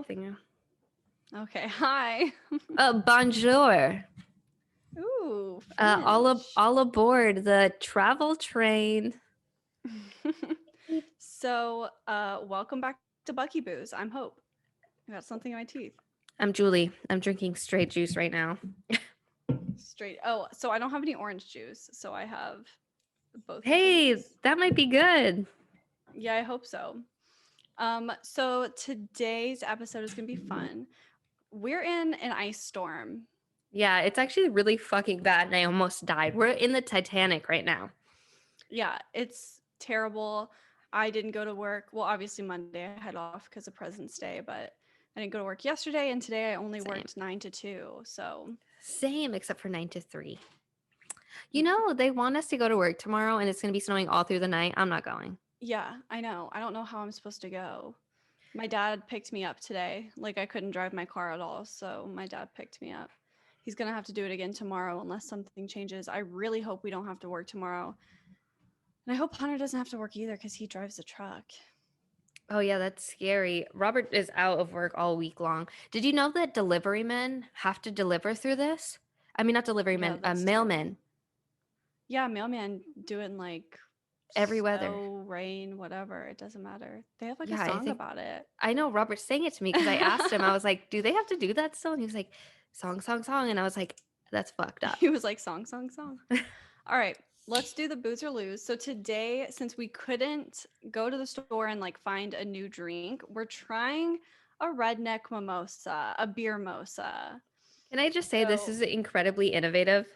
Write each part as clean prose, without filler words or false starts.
thingy. Okay, hi. Bonjour. Ooh, French. All aboard the travel train. Welcome back to Bucky Booze. I'm Hope. I got something in my teeth. I'm Julie. I'm drinking straight juice right now. Straight. Oh, so I don't have any orange juice, so I have both of Hey, these. that might be good. Yeah, I hope so. So today's episode is gonna be fun. We're in an ice storm. Yeah, it's actually really fucking bad and I almost died. We're in the Titanic right now. Yeah, it's terrible. I didn't go to work. Well, obviously Monday I had off because of President's Day, but I didn't go to work yesterday, and today I only Same. worked 9 to 2. So Same, except for 9 to 3. You mm, know, they want us to go to work tomorrow and it's going to be snowing all through the night. I'm not going. yeah, I know. I don't know how I'm supposed to go. My dad picked me up today. Like I couldn't drive my car at all, so my dad picked me up. He's gonna have to do it again tomorrow unless something changes. I really hope we don't have to work tomorrow. And I hope Hunter doesn't have to work either because he drives the truck. Oh, yeah, that's scary. Robert is out of work all week long. Did you know that delivery men have to deliver through this? I mean, not delivery Yeah, men, that's terrible. mailmen. Yeah, mailman do it in like Every weather. snow, rain, whatever. It doesn't matter. They have like a Yeah, I song think about it. I know Robert's saying it to me because I asked him, I was like, do they have to do that still? And he was like, song, song, song. And I was like, that's fucked up. He was like, song, song, song. All right, let's do the booze or lose. So today, since we couldn't go to the store and like find a new drink, we're trying a redneck mimosa, a beer mosa. Can I just say this So is incredibly innovative?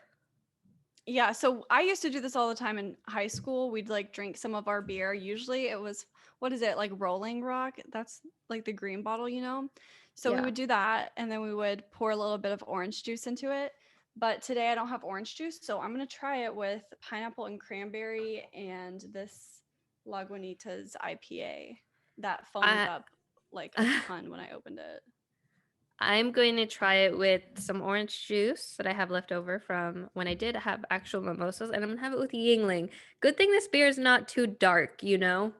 yeah, so I used to do this all the time in high school. We'd like drink some of our beer. Usually it was, what is it, like Rolling Rock? That's like the green bottle, you know? So we Yeah. would do that and then we would pour a little bit of orange juice into it. But today I don't have orange juice, so I'm going to try it with pineapple and cranberry and this Lagunitas IPA that foamed I, up like a ton when I opened it. I'm going to try it with some orange juice that I have left over from when I did have actual mimosas, and I'm going to have it with Yingling. Good thing this beer is not too dark, you know?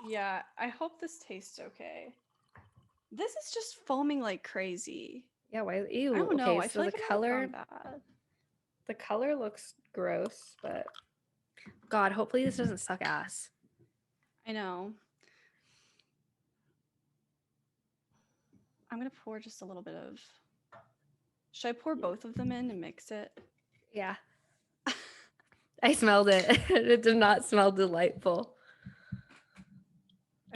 Yeah, I hope this tastes okay. This is just foaming like crazy. Yeah, why? I Ew. don't know. Okay, I so feel like it might have gone bad. the color looks gross, but God, hopefully this doesn't suck ass. I know. I'm gonna pour just a little bit of. Should I pour both of them in and mix it? Yeah. I smelled it. It did not smell delightful.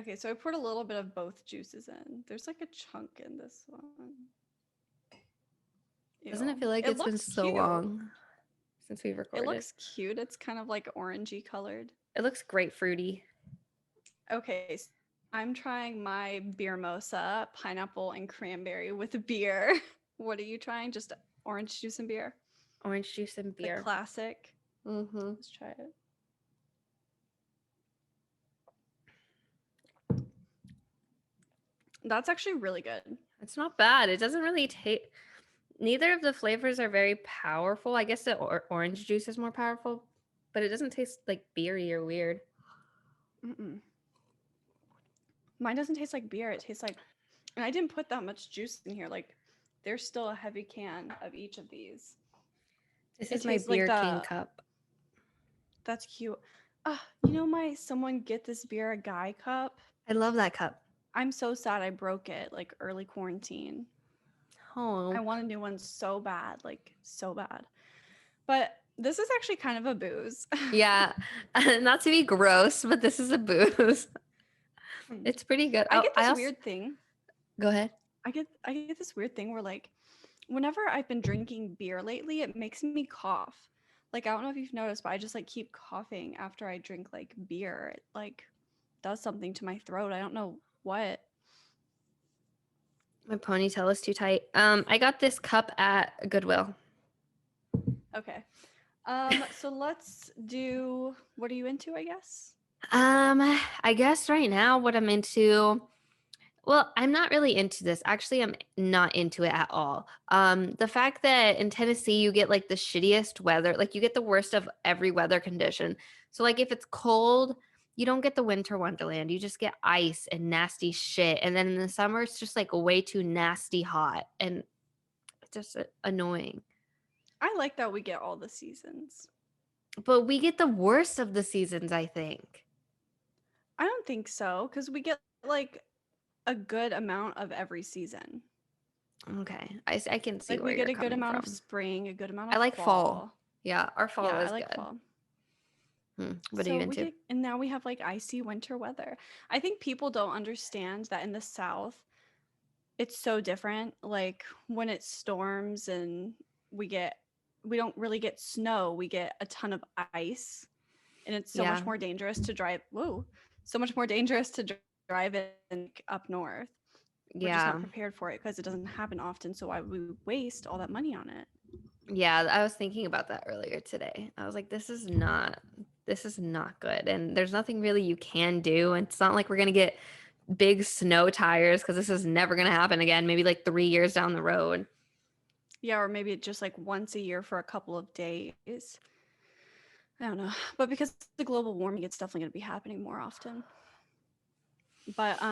Okay, so I poured a little bit of both juices in. There's like a chunk in this one. Doesn't it Ew. feel like It it's been looks so cute. long since we've It recorded? looks cute. It's kind of like orangey colored. It looks grapefruity. Okay, so I'm trying my beer mosa, pineapple and cranberry with beer. What are you trying? Just orange juice and beer? Orange juice and The beer. classic. Mm-hmm. Let's try it. That's actually really good. It's not bad. It doesn't really taste. Neither of the flavors are very powerful. I guess the orange juice is more powerful, but it doesn't taste like beery or weird. Mm-mm. Mine doesn't taste like beer. It tastes like, and I didn't put that much juice in here. Like, there's still a heavy can of each of these. This It is my tastes like Beer King cup. that's cute. My someone get this beer a guy cup. I love that cup. I'm so sad I broke it like early quarantine. I Oh. want a new one so bad, like so bad. But this is actually kind of a booze. Yeah. Not to be gross, but this is a booze. It's pretty good. I Oh, get I this also weird thing. go ahead. I get this weird thing where like whenever I've been drinking beer lately, it makes me cough. Like I don't know if you've noticed, but I just like keep coughing after I drink like beer. It like does something to my throat. I don't know what. My ponytail is too tight. I got this cup at Goodwill. Okay. So let's do what are you into, I guess? I guess right now what I'm into, well, I'm not really into this. Actually, I'm not into it at all. The fact that in Tennessee you get like the shittiest weather, like you get the worst of every weather condition. So like if it's cold, you don't get the winter wonderland. You just get ice and nasty shit. And then in the summer, it's just like way too nasty hot and it's just annoying. I like that we get all the seasons. But we get the worst of the seasons, I think. I don't think so, because we get like a good amount of every season. Okay. I can see Like where we get you're a good coming amount of from. spring, a good amount I of like fall. fall. Yeah, our fall Yeah, I is like good. fall. What are you So we into? get, and now we have like icy winter weather. I think people don't understand that in the South, it's so different. Like when it storms and we get, we don't really get snow, we get a ton of ice, and it's so Yeah. much more dangerous to drive. Whoa, so much more dangerous to drive it like, up north. We're just not Yeah. prepared for it because it doesn't happen often. So why would we waste all that money on it? Yeah, I was thinking about that earlier today. I was like, this is not good. And there's nothing really you can do. And it's not like we're gonna get big snow tires because this is never gonna happen again, maybe like 3 years down the road. Yeah, or maybe just like once a year for a couple of days. I don't know. But because of the global warming, it's definitely going to be happening more often. But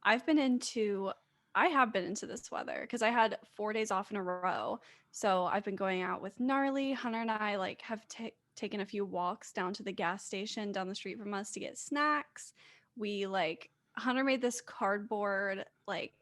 I've been into I have been into this weather because I had 4 days off in a row. So I've been going out with Gnarly. Hunter and I like have taken a few walks down to the gas station down the street from us to get snacks. We like Hunter made this cardboard like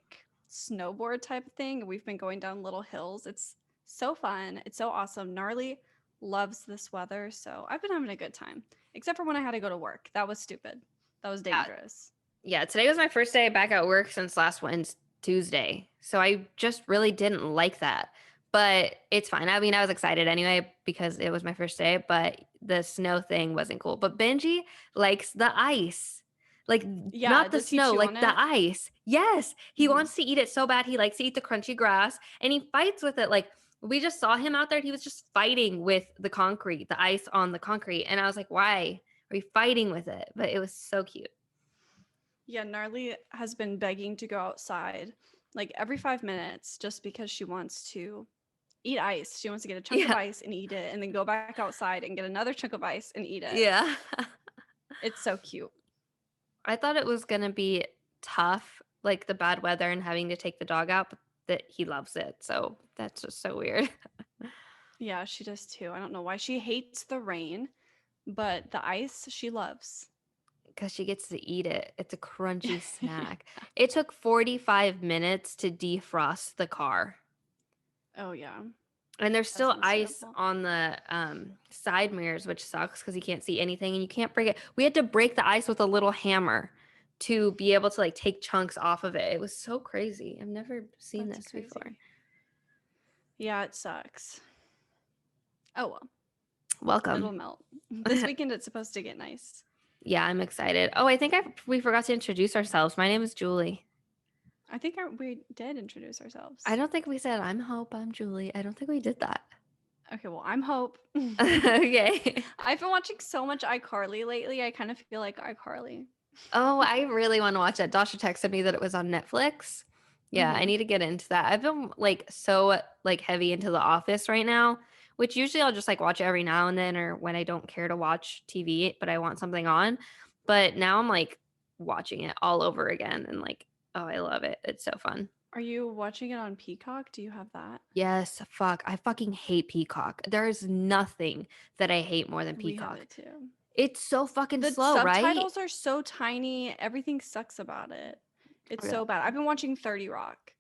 snowboard type of thing. We've been going down little hills. It's so fun. It's so awesome. Gnarly loves this weather, so I've been having a good time. Except for when I had to go to work. That was stupid. That was Yeah. dangerous. Yeah, today was my first day back at work since last Wednesday, Tuesday. So I just really didn't like that. But it's fine. I mean, I was excited anyway because it was my first day, but the snow thing wasn't cool. But Benji likes the ice. Like Yeah, not the does he snow, chew on like the it? ice. Yes, he Mhm. wants to eat it so bad. He likes to eat the crunchy grass and he fights with it. Like we just saw him out there and he was just fighting with the concrete, the ice on the concrete. And I was like, why are you fighting with it? But it was so cute. Yeah, Gnarly has been begging to go outside like every 5 minutes just because she wants to eat ice. She wants to get a chunk of Yeah. ice and eat it and then go back outside and get another chunk of ice and eat it. Yeah. It's so cute. I thought it was gonna be tough, like the bad weather and having to take the dog out, but that he loves it. So that's just so weird. Yeah, she does too. I don't know why she hates the rain, but the ice she loves. Because she gets to eat it. It's a crunchy snack. It took 45 minutes to defrost the car. Oh yeah, And there's that's still ice understandable. on the side mirrors, which sucks because you can't see anything and you can't break it. We had to break the ice with a little hammer to be able to like take chunks off of it. It was so crazy. I've never seen That's this before. crazy. Yeah, it sucks. Oh well, it'll Welcome. melt. This weekend it's supposed to get nice. Yeah, I'm excited. Oh, I think we forgot to introduce ourselves. My name is Julie. I think we did introduce I ourselves. don't think we said I'm Hope, I'm Julie. I don't think we did that. Okay, well, I'm Hope. Okay. I've been watching so much iCarly lately. I kind of feel like iCarly. Oh, I really want to watch that. Dasha texted me that it was on Netflix. Yeah, I Hmm. need to get into that. I've been like so like heavy into The Office right now, which usually I'll just like watch it every now and then or when I don't care to watch TV, but I want something on. But now I'm like watching it all over again and like, oh, I love it. It's so fun. Are you watching it on Peacock? Do you have that? Yes, fuck. I fucking hate Peacock. There is nothing that I hate more than We have Peacock. it too. It's so fucking The slow, right? subtitles are so tiny. Everything sucks about it. It's Yeah. so bad. I've been watching 30 Rock.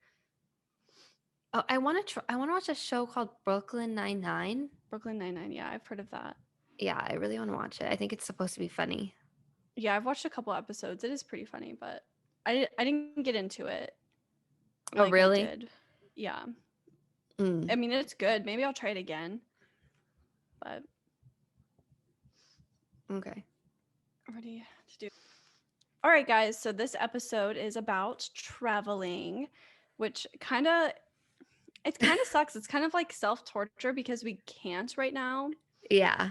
Oh, I want to watch a show called Brooklyn Nine-Nine. Brooklyn Nine-Nine. Yeah, I've heard of that. Yeah, I really want to watch it. I think it's supposed to be funny. Yeah, I've watched a couple episodes. It is pretty funny, but I didn't get into it Oh, like I really? did. Yeah. Mm, I mean, it's good. Maybe I'll try it again. But okay. ready to do. All right, guys. So this episode is about traveling, which kind of it kind of sucks. It's kind of like self-torture because we can't right now Yeah.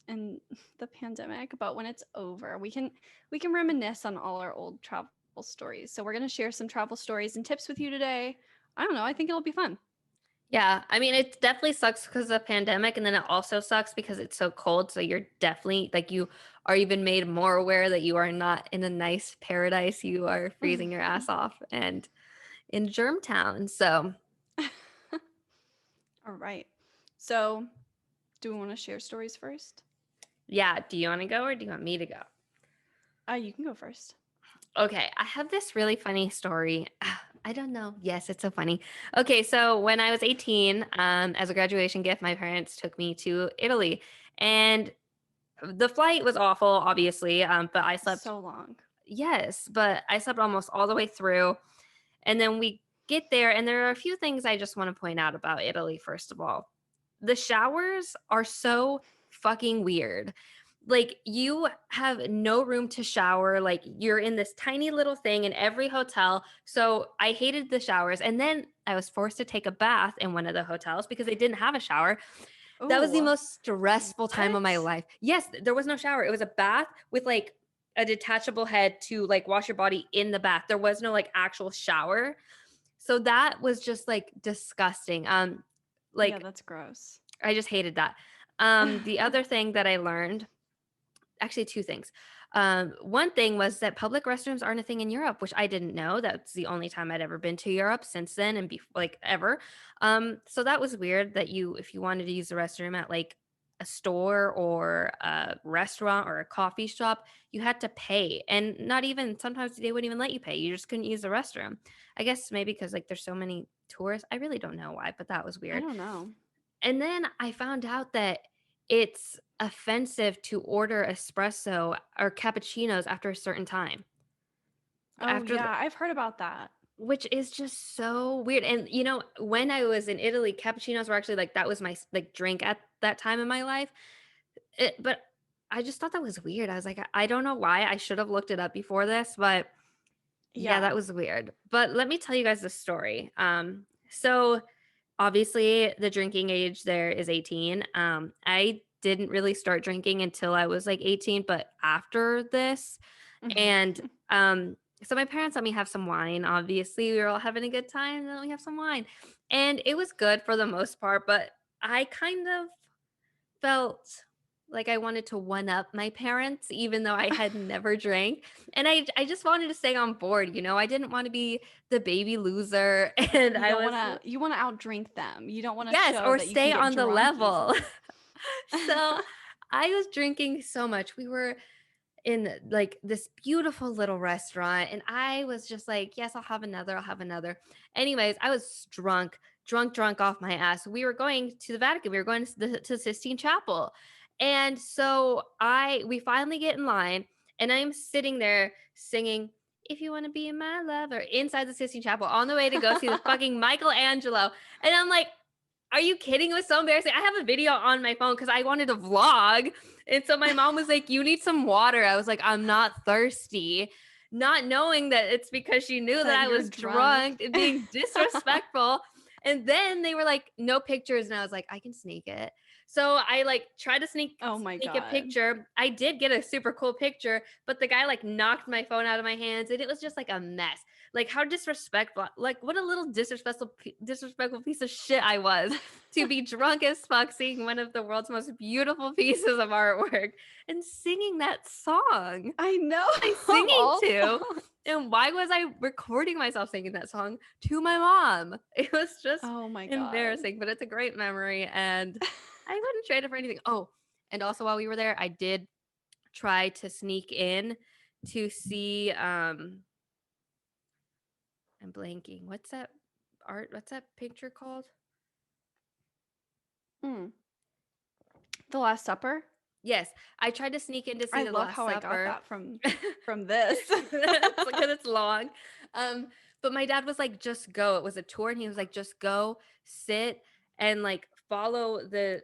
in the pandemic, but when it's over, we can reminisce on all our old travel stories. So we're going to share some travel stories and tips with you today. I don't know, I think it'll be fun. Yeah, I mean, it definitely sucks because of the pandemic, and then it also sucks because it's so cold. So you're definitely like you are even made more aware that you are not in a nice paradise. You are freezing your ass off and in Germtown. So All right. So, do we want to share stories first? yeah, do you want to go or do you want me to go? You can go first. Okay, I have this really funny story. I don't know. Yes, it's so funny. Okay, so when I was 18, as a graduation gift, my parents took me to Italy, and the flight was awful, obviously. But I slept. So long. Yes, but I slept almost all the way through, and then we get there, and there are a few things I just want to point out about Italy. First of all, the showers are so fucking weird. Like you have no room to shower. Like you're in this tiny little thing in every hotel. So I hated the showers. And then I was forced to take a bath in one of the hotels because they didn't have a shower. That was the Oh, most stressful time of my what? life. Yes, there was no shower. It was a bath with like a detachable head to like wash your body in the bath. There was no like actual shower. So that was just like disgusting. Yeah, Like that's gross. I just hated that. The other thing that I learned, actually two things. One thing was that public restrooms aren't a thing in Europe, which I didn't know. That's the only time I'd ever been to Europe since then, and like ever. So that was weird that if you wanted to use the restroom at like a store or a restaurant or a coffee shop, you had to pay, and not even sometimes they wouldn't even let you pay. You just couldn't use the restroom. I guess maybe because like there's so many tourists. I really don't know why, but that was I weird. don't know. And then I found out that it's offensive to order espresso or cappuccinos after a certain time. Oh, After the yeah, I've heard about that. Which is just so weird. And when I was in Italy, cappuccinos were actually like that was my like drink at that time in my life. But I just thought that was weird. I was like, I don't know why. I should have looked it up before this, but yeah, Yeah. that was weird. But let me tell you guys the story. So obviously the drinking age there is 18. I didn't really start drinking until I was like 18, but after this, and so my parents let me have some wine. Obviously, we were all having a good time, and then we have some wine. And it was good for the most part, but I kind of felt like I wanted to one up my parents, even though I had never drank. And I just wanted to stay on board, I didn't want to be the baby loser. And You I don't was, wanna you wanna outdrink them. You don't wanna yes, show or that you can stay get on the drunk level. easily. So I was drinking so much. We were in like this beautiful little restaurant, and I was just like, yes, I'll have another, I'll have another. Anyways, I was drunk off my ass. We were going to the Vatican. We were going to Sistine Chapel. And so we finally get in line, and I'm sitting there singing "If You Want to Be My Lover" inside the Sistine Chapel on the way to go see the fucking Michelangelo. And I'm like, are you kidding? It was so embarrassing. I have a video on my phone because I wanted to vlog. And so my mom was like, you need some water. I was like, I'm not thirsty. Not knowing that it's because she knew that That I you're was drunk drunk. and being disrespectful. And then they were like, no pictures. And I was like, I can sneak it. So I like tried to Oh my sneak a god. picture. I did get a super cool picture, but the guy like knocked my phone out of my hands, and it was just like a mess. Like how disrespectful, like what a little disrespectful piece of shit I was to be drunk as fuck seeing one of the world's most beautiful pieces of artwork and singing that song. I know. I Of singing all to? songs. And why was I recording myself singing that song to my mom? It was just Oh my god. embarrassing, but it's a great memory, and I wouldn't trade it for anything. Oh, and also while we were there, I did try to sneak in to see I'm blanking. What's that picture called? Mm. The Last Supper? Yes, I tried to sneak in to see I The love Last how I got Supper. that from this. It's because it's long. Um, but my dad was like, just go. It was a tour, and he was like, just go, sit, and like follow the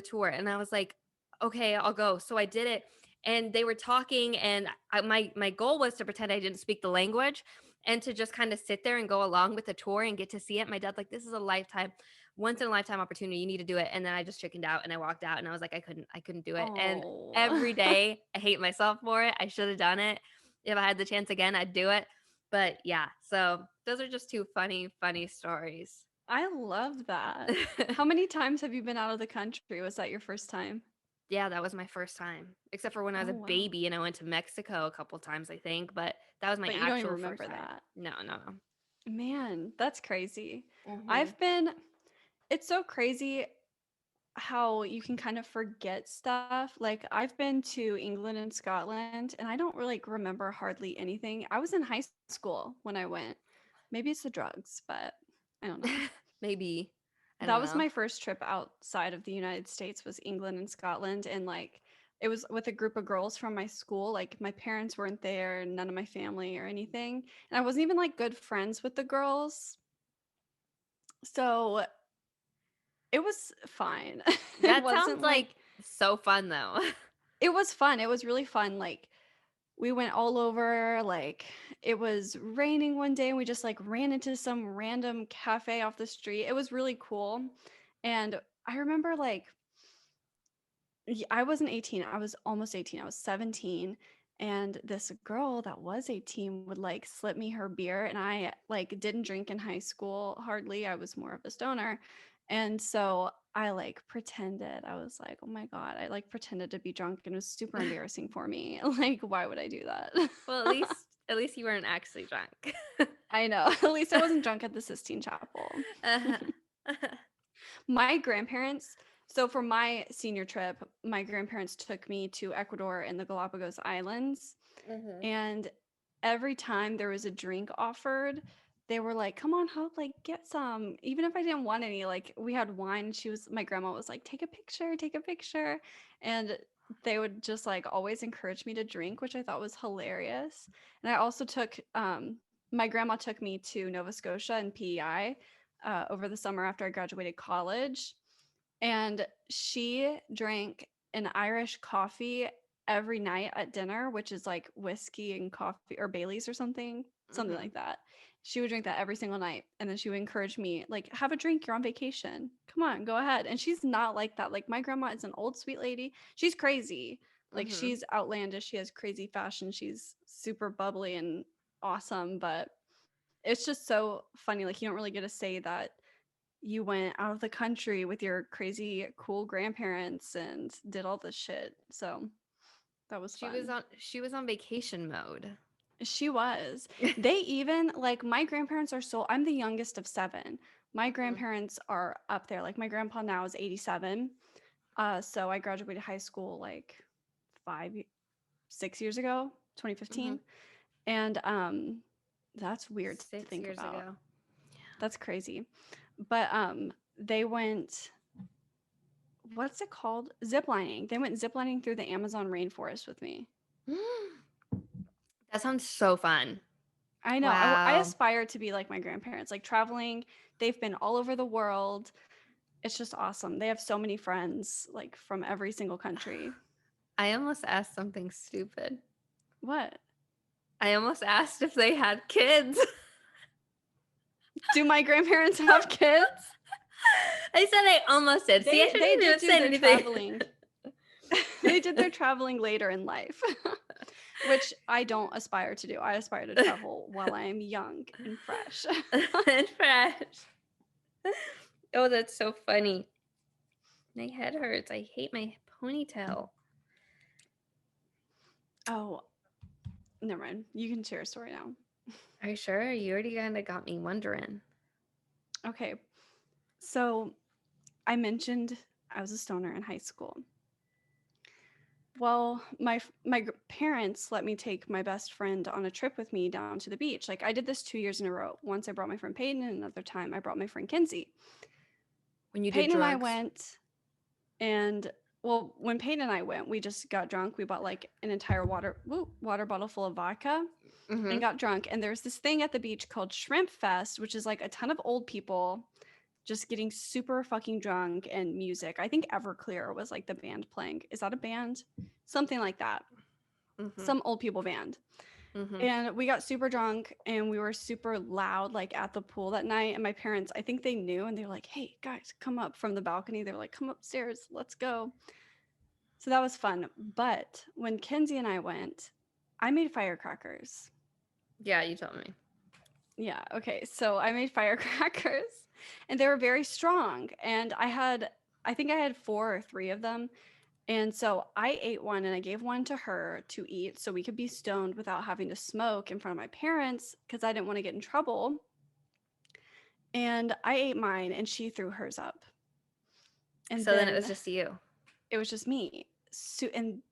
tour. And I was like, okay, I'll go. So I did it, and they were talking, and my goal was to pretend I didn't speak the language, and to just kind of sit there and go along with the tour and get to see it. My dad's like, this is a once in a lifetime opportunity. You need to do it. And then I just chickened out and I walked out, and I was like, I couldn't do it. And Oh. every day I hate myself for it. I should have done it. If I had the chance again, I'd do it. But yeah, so those are just two funny stories. I love that. How many times have you been out of the country? Was that your first time? Yeah, that was my first time, except for when I was Oh, a wow. baby and I went to Mexico a couple times, I think, but that was my But you don't even actual first remember time. that. No, no, no. Man, that's crazy. Mhm. I've been, it's so crazy how you can kind of forget stuff. Like, I've been to England and Scotland, and I don't really like, remember hardly anything. I was in high school when I went. Maybe it's the drugs, but I don't know. Maybe. I don't That was know. my first trip outside of the United States was England and Scotland, and, like, it was with a group of girls from my school, like, my parents weren't there, none of my family or anything, and I wasn't even, like, good friends with the girls, so it was fine. It That sounds wasn't like like so fun though. it was fun, it was really fun, like, we went all over, like, it was raining one day, and we just, like, ran into some random cafe off the street, it was really cool, and I remember, like, I wasn't 18. I was almost 18. I was 17. And this girl that was 18 would like slip me her beer. And I like didn't drink in high school hardly. I was more of a stoner. And so I like pretended. I was like, oh my God. I like pretended to be drunk and it was super embarrassing for me. Like, why would I do that? Well, at least you weren't actually drunk. I know. At least I wasn't drunk at the Sistine Chapel. Uh-huh. My grandparents, so for my senior trip, my grandparents took me to Ecuador and the Galapagos Islands. Mhm. And every time there was a drink offered, they were like, "Come on, Hope, like get some." Even if I didn't want any, like we had wine. My grandma was like, "Take a picture, take a picture," and they would just like always encourage me to drink, which I thought was hilarious. And I also my grandma took me to Nova Scotia and PEI over the summer after I graduated college, and she drank an Irish coffee every night at dinner, which is like whiskey and coffee or Bailey's or something Mhm. like that. She would drink that every single night. And then she would encourage me, like, have a drink, you're on vacation. Come on, go ahead. And she's not like that. Like, my grandma is an old sweet lady. She's crazy. Like, Mhm. she's outlandish. She has crazy fashion. She's super bubbly and awesome. But it's just so funny. Like, you don't really get to say that you went out of the country with your crazy cool grandparents and did all this shit. So that was fun. She was on vacation mode. She was. They even like my grandparents are so I'm the youngest of 7. My Mhm. grandparents are up there. Like my grandpa now is 87. So I graduated high school like 6 years ago, 2015. Mhm. And that's weird to 6 think years about. ago. That's crazy. But they went what's it called? Ziplining. They went ziplining through the Amazon rainforest with me. That sounds so fun. I know. I Wow. aspire to be like my grandparents, like traveling. They've been all over the world. It's just awesome. They have so many friends, like from every single country. I almost asked something stupid. What? I almost asked if they had kids. Do my grandparents have kids? I said I almost did. See, I They shouldn't did even do say their anything. traveling. They did their traveling later in life, which I don't aspire to do. I aspire to travel while I am young and fresh. And fresh. Oh, that's so funny. My head hurts. I hate my ponytail. Oh, never mind. You can share a story now. Are you sure? You already kind of got me wondering. Okay. So I mentioned I was a stoner in high school. Well, parents let me take my best friend on a trip with me down to the beach. Like I did this 2 years in a row. Once I brought my friend Peyton, and another time I brought my friend Kinsey. When you did Peyton and I drugs? went, and well, when Peyton and I went, we just got drunk. We bought like an entire water bottle full of vodka and Mm-hmm. got drunk. And there's this thing at the beach called Shrimp Fest, which is like a ton of old people just getting super fucking drunk and music. I think Everclear was like the band playing. Is that a band? Something like that. Mm-hmm. Some old people band. Mm-hmm. And we got super drunk and we were super loud like at the pool that night. And my parents, I think they knew and they were like, "Hey guys, come up from the balcony." They were like, "Come upstairs, let's go." So that was fun. But when Kenzie and I went, I made firecrackers. Yeah, you told me. Yeah, okay. So I made firecrackers and they were very strong. And I think I had four or three of them. And so I ate one and I gave one to her to eat so we could be stoned without having to smoke in front of my parents because I didn't want to get in trouble. And I ate mine and she threw hers up. And So then it was then just you. it was just me. So, and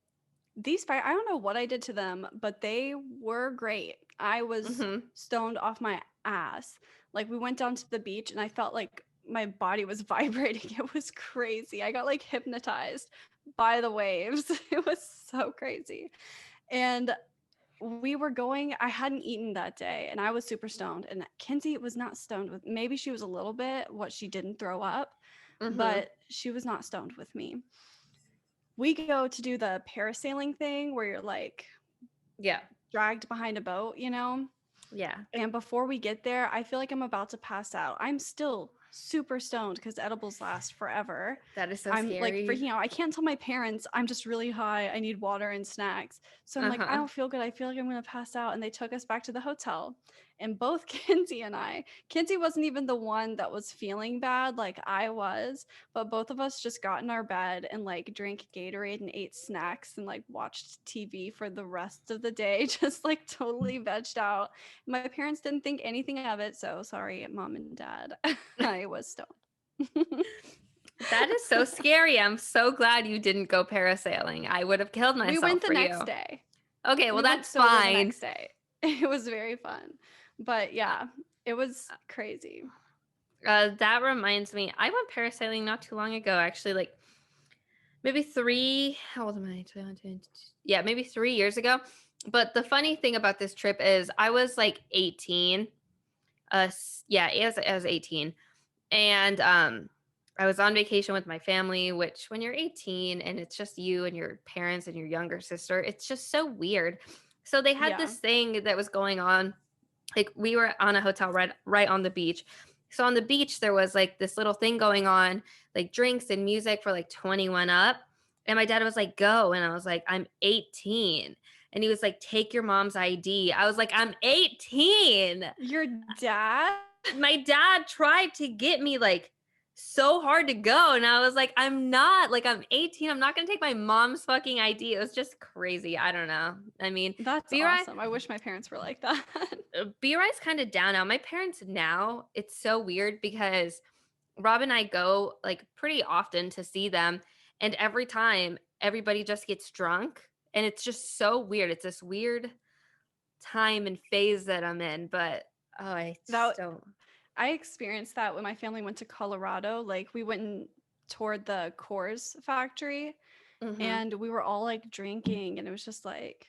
these fire, I don't know what I did to them, but they were great. I was Hmm. stoned off my ass. Like we went down to the beach and I felt like my body was vibrating. It was crazy. I got like hypnotized by the waves. It was so crazy. And we were going, I hadn't eaten that day and I was super stoned. And Kinsey was not stoned with, maybe she was a little bit, what she didn't throw up, Hmm. but she was not stoned with me. We go to do the parasailing thing where you're like Yeah. dragged behind a boat, you know? Yeah. And before we get there, I feel like I'm about to pass out. I'm still super stoned because edibles last forever. That is so I'm like scary. freaking out. I can't tell my parents I'm just really high. I need water and snacks. So I'm like, I Uh-huh. don't feel good. I feel like I'm going to pass out. And they took us back to the hotel. And both Kinsey and Kinsey wasn't even the one that was feeling bad like I was, but both of us just got in our bed and like drank Gatorade and ate snacks and like watched TV for the rest of the day, just like totally vegged out. My parents didn't think anything of it, so sorry, mom and dad. I was stoned. That is so scary. I'm so glad you didn't go parasailing. I would have killed We went myself the for next you. day. Okay, well We went that's sober the fine. next day. It was very fun. But yeah, it was crazy. That reminds me, I went parasailing not too long ago, actually, like maybe how old am I? Yeah, maybe 3 years ago. But the funny thing about this trip is I was like 18. Yeah, I was 18. And I was on vacation with my family, which when you're 18 and it's just you and your parents and your younger sister, it's just so weird. So they had Yeah. this thing that was going on. Like we were on a hotel right on the beach. So on the beach there was like this little thing going on, like drinks and music for like 21 up. And my dad was like, "Go." And I was like, "I'm 18." And he was like, "Take your mom's ID." I was like, "I'm 18." Your dad? My dad tried to get me like so hard to go. And I was like, I'm not, like, I'm 18. I'm not going to take my mom's fucking ID. It was just crazy. I don't know. I mean, That's B-Rye, awesome. I wish my parents were like that. B-Rye's kind of down now. My parents now, it's so weird because Rob and I go like pretty often to see them. And every time everybody just gets drunk. And it's just so weird. It's this weird time and phase that I'm in. But oh, I just That don't. I experienced that when my family went to Colorado. Like we went and toured the Coors factory Hmm. and we were all like drinking and it was just like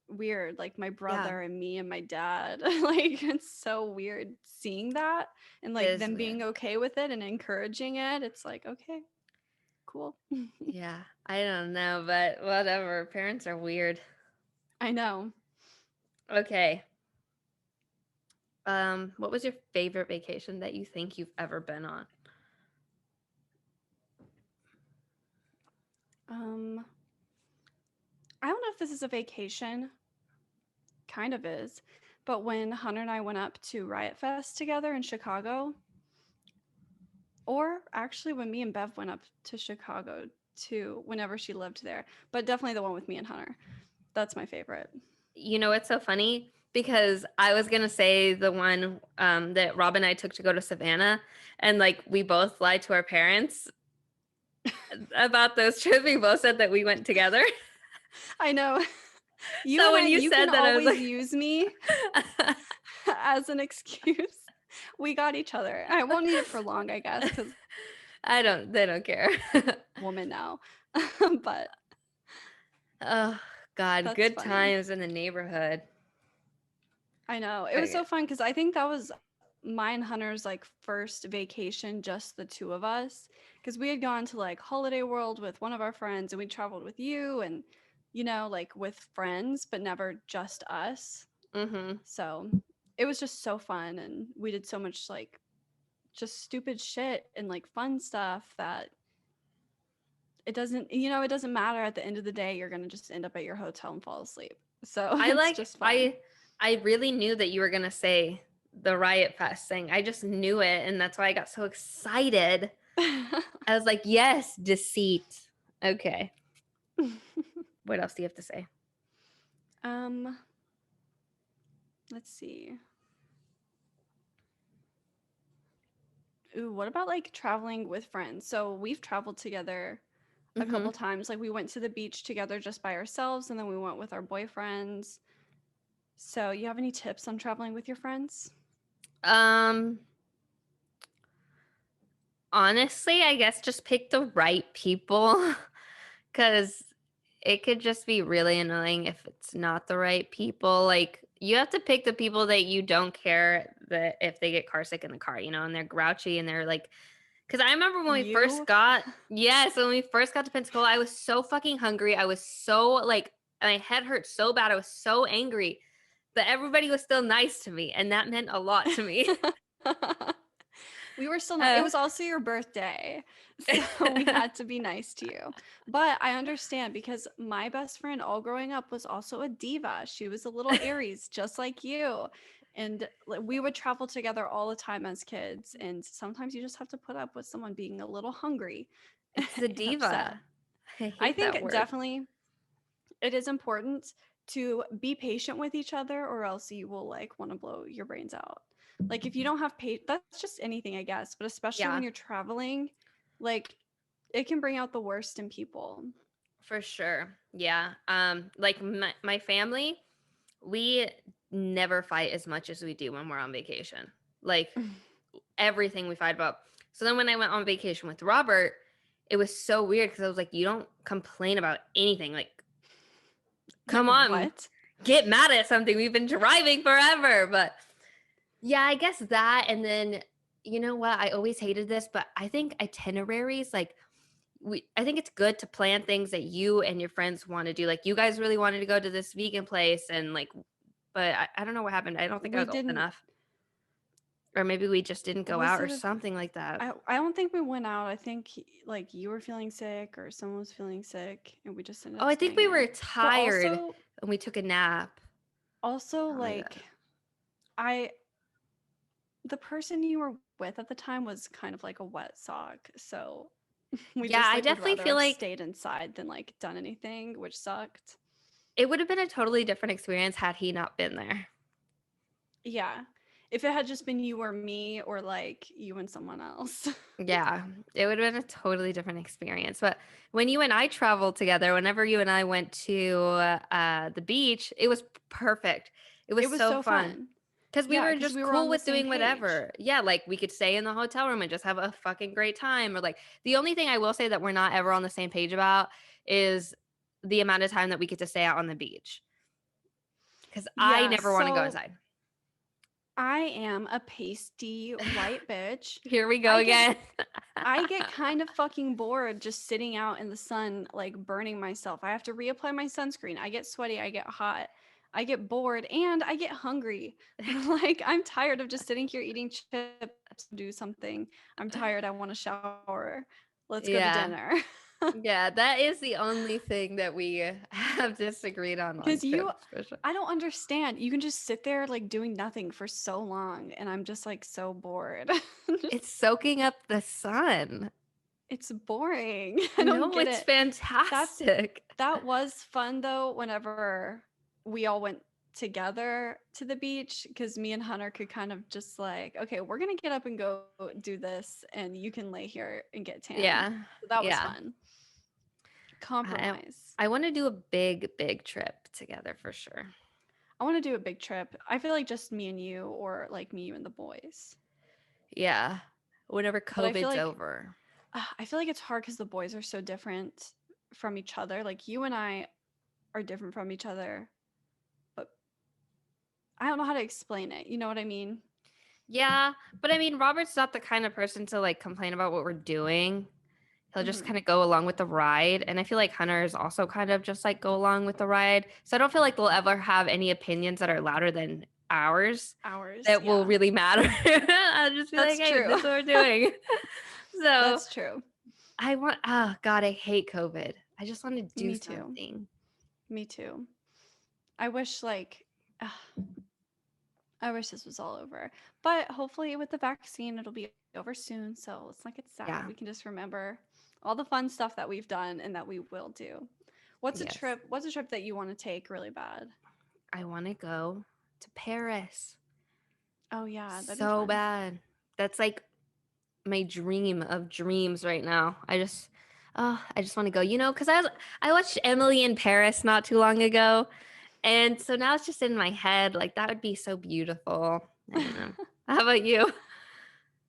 weird, like my Yeah, brother and me and my dad. Like it's so weird seeing that and it like is them weird. being okay with it and encouraging it. It's like, okay, cool. Yeah, I don't know, but whatever. Parents are weird. I know. Okay. What was your favorite vacation that you think you've ever been on? um I don't know if this is a vacation, kind of is, but when Hunter and I went up to Riot Fest together in Chicago, or actually when me and Bev went up to Chicago too, whenever she lived there, but definitely the one with me and Hunter. That's my favorite. You know, it's so funny because I was gonna say the one that Rob and I took to go to Savannah, and like we both lied to our parents about those trips. We both said that we went together. I know. You So and when I, you you can said that, I was always like, use me as an excuse. We got each other. I won't need it for long, I guess, because I don't. They don't care. woman now. But Oh God, that's good funny. times in the neighborhood. I know. It was Okay. so fun because I think that was my and Hunter's like first vacation, just the two of us. Because we had gone to like Holiday World with one of our friends and we traveled with you and, you know, like with friends, but never just us. Mm-hmm. So it was just so fun. And we did so much like just stupid shit and like fun stuff that it doesn't, you know, it doesn't matter at the end of the day. You're going to just end up at your hotel and fall asleep. So I it's like just fun. I really knew that you were gonna say the Riot Fest thing. I just knew it, and that's why I got so excited. I was like, yes, deceit. Okay. What else do you have to say? um, let's see. Ooh, what about like traveling with friends? So we've traveled together a Hmm. couple times. Like we went to the beach together just by ourselves, and then we went with our boyfriends. So you have any tips on traveling with your friends? Um, Honestly, I guess just pick the right people because it could just be really annoying if it's not the right people. Like, you have to pick the people that you don't care that if they get car sick in the car, and they're grouchy and they're like, because I remember when we first You? got, yes, when we first got to Pensacola, I was so fucking hungry. I was so like, my head hurt so bad. I was so angry, but everybody was still nice to me. And that meant a lot to me. We were still not. It Uh, was also your birthday, so we had to be nice to you. But I understand because my best friend all growing up was also a diva. She was a little Aries, just like you. And we would travel together all the time as kids. And sometimes you just have to put up with someone being a little hungry it's the and upset. diva. I I hate that think word. definitely it is important to be patient with each other, or else you will like want to blow your brains out. Like if you don't have that's just anything, I guess, but especially when Yeah, you're traveling, like it can bring out the worst in people. for sure. Yeah. Like my family, we never fight as much as we do when we're on vacation. Like everything we fight about. So then when I went on vacation with Robert, it was so weird because I was like, you don't complain about anything. Like, come on, What? get mad at something. We've been driving forever. But yeah, I guess that. And then, you know what? I always hated this, but I think itineraries, like, I think it's good to plan things that you and your friends want to do. Like, you guys really wanted to go to this vegan place, and like, but I don't know what happened. I don't think I We was old didn't. enough. Or maybe we just didn't go Was out or it a something like that. I don't think we went out. I think like you were feeling sick or someone was feeling sick and we just ended Oh, up I think staying we in. were But tired and we took a nap. also Something like like that. I the person you were with at the time was kind of like a wet sock. So we Yeah, just I like would definitely rather feel have like stayed inside than like done anything, which sucked. it would have been a totally different experience had he not been there. Yeah. If it had just been you or me or like you and someone else. Yeah, it would have been a totally different experience. But when you and I traveled together, whenever you and I went to the beach, it was perfect. It It was was so so fun fun. because we Yeah, were because just we were cool on the with same doing page. whatever. Yeah, like we could stay in the hotel room and just have a fucking great time. Or like the only thing I will say that we're not ever on the same page about is the amount of time that we get to stay out on the beach because I Yeah, never want to go so outside. I am a pasty white bitch. Here we go I get again. I get kind of fucking bored just sitting out in the sun, like burning myself. I have to reapply my sunscreen. I get sweaty. I get hot. I get bored and I get hungry. Like, I'm tired of just sitting here eating chips, do something. I'm tired. I want to shower. Let's go to Yeah. dinner. Yeah, that is the only thing that we have disagreed on Because trips for sure. I don't understand. You can just sit there like doing nothing for so long, and I'm just like so bored. It's soaking up the sun. It's boring. I don't No, get it's it. That's fantastic. That was fun though whenever we all went together to the beach because me and Hunter could kind of just like, okay, we're gonna get up and go do this, and you can lay here and get tan. Yeah. So that was Yeah. fun. I Compromise. I want to do a big trip together for sure. I want to do a big trip. I feel like just me and you, or like me, you, and the boys. Yeah. Whenever But COVID's over. I feel like it's hard because the boys are so different from each other. Like you and I are different from each other, but I don't know how to explain it. You know what I mean? Yeah, but I mean, Robert's not the kind of person to like complain about what we're doing. He'll just Hmm. kind of go along with the ride. And I feel like Hunter is also kind of just like go along with the ride. So I don't feel like they'll ever have any opinions that are louder than ours Ours, that will yeah. really matter. I'll just be like, That's hey, true. this is what we're doing. So That's true. oh God, I hate COVID. I just want to do Me too. something. Me too. I wish like I wish this was all over. But hopefully with the vaccine it'll be over soon. So let's not get sad. Yeah. We can just remember all the fun stuff that we've done and that we will do. Yes. What's a trip that you want to take really bad? I want to go to Paris Oh yeah, that'd be so fun. bad. That's like my dream of dreams right now. I just want to go, because I watched Emily in Paris not too long ago. And so now it's just in my head. Like that would be so beautiful. I don't know. How about you?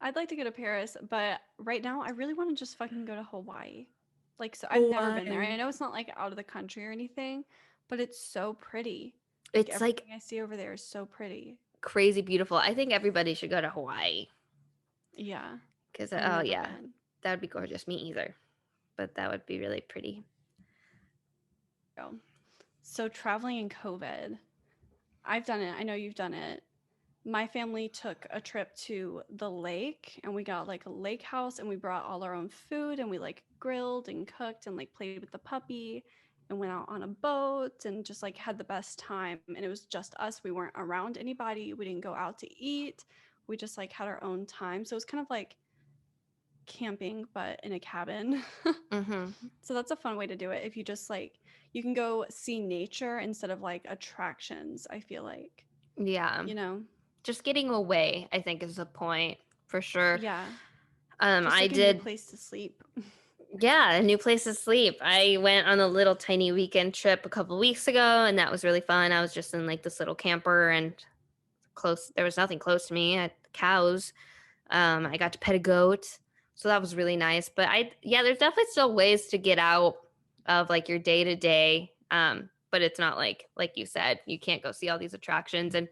I'd like to go to Paris, but right now I really want to just fucking go to Hawaii. Like, so I've never been there. I Hawaii. know it's not like out of the country or anything, but it's so pretty. Like It's like everything I see over there is so pretty. crazy beautiful. I think everybody should go to Hawaii Yeah, because, I've oh, never yeah, been. that would be gorgeous. Me either. But that would be really pretty. So, so traveling in COVID, I've done it. I know you've done it. My family took a trip to the lake and we got like a lake house and we brought all our own food and we like grilled and cooked and like played with the puppy and went out on a boat and just like had the best time. And it was just us. We weren't around anybody. We didn't go out to eat. We just like had our own time. So it was kind of like camping, but in a cabin. Mm-hmm. So that's a fun way to do it. If you just like, you can go see nature instead of like attractions, I feel like, Yeah. you know? Just getting away, I think, is the point for sure. Yeah. Just I like a new did, place to sleep. yeah, a new place to sleep. I went on a little tiny weekend trip a couple weeks ago, and that was really fun. I was just in like this little camper and there was nothing close to me. I had cows. I got to pet a goat. So that was really nice. But yeah, there's definitely still ways to get out of like your day to day. But it's not like you said, you can't go see all these attractions and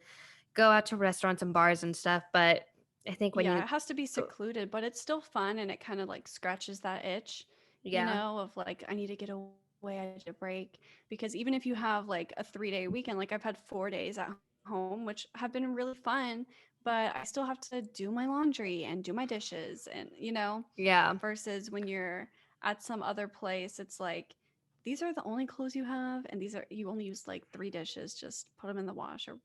go out to restaurants and bars and stuff. But I think when Yeah, you it has to be go, secluded, but it's still fun and it kind of like scratches that itch, yeah, of like, I need to get away, I need a break. Because even if you have like a 3 day weekend, like I've had 4 days at home, which have been really fun, but I still have to do my laundry and do my dishes and, yeah, versus when you're at some other place, it's like, these are the only clothes you have and you only use like 3 dishes, just put them in the wash or,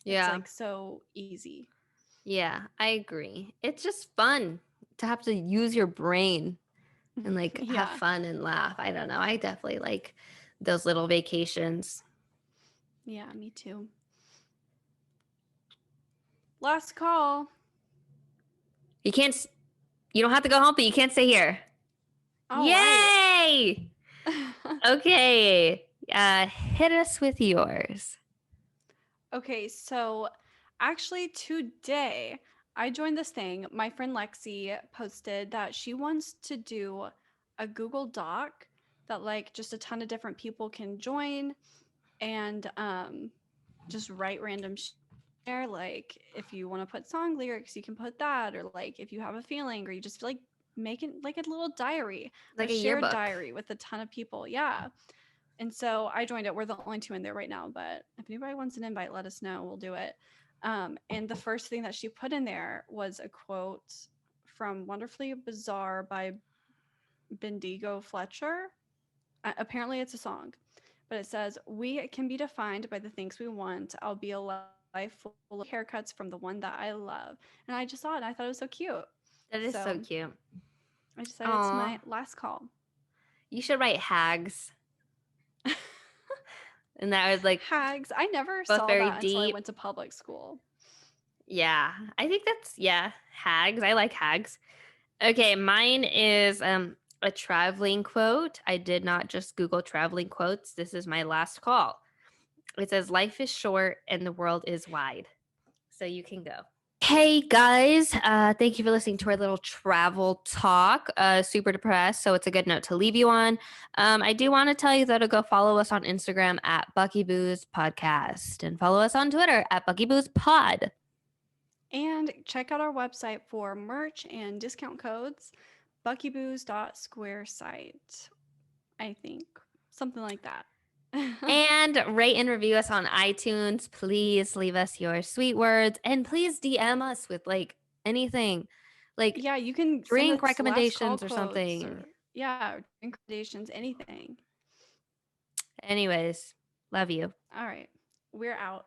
it's yeah, like so easy. yeah, I agree. It's just fun to have to use your brain and like have Yeah. fun and laugh. I don't know. I definitely like those little vacations. Yeah, me too. Last call. You can't You don't have to go home, but you can't stay here. All right. Yay! Okay. Hit us with yours. Okay, so actually today I joined this thing. My friend Lexi posted that she wants to do a Google Doc that like just a ton of different people can join and just write random there. Like if you want to put song lyrics, you can put that, or like if you have a feeling or you just feel like making like a little diary, a Like a shared yearbook. diary with a ton of people. Yeah. And so I joined it. We're the only two in there right now, but if anybody wants an invite, let us know. We'll do it. And the first thing that she put in there was a quote from Wonderfully Bizarre by Bendigo Fletcher. Apparently, it's a song, but it says, "We can be defined by the things we want. I'll be a life full of haircuts from the one that I love." And I just saw it and I thought it was so cute. That is so So cute. I decided it's Aw. my last call. You should write hags. And that was like Hags. I never both saw very that until I deep. went to public school. Yeah. I think yeah, hags. I like hags. Okay, mine is a traveling quote. I did not just Google traveling quotes. This is my last call. It says life is short and the world is wide. So you can go. Hey guys, thank you for listening to our little travel talk. Super depressed, so it's a good note to leave you on. I do want to tell you though to go follow us on Instagram at Bucky Booze Podcast and follow us on Twitter at Bucky Booze Pod. And check out our website for merch and discount codes, buckybooze.square site, I think. Something like that. And rate and review us on iTunes. Please leave us your sweet words and please DM us with like anything, like Yeah, you can send drink us last call recommendations or quotes something. or, yeah, drink recommendations, anything. Anyways, love you. All right, we're out.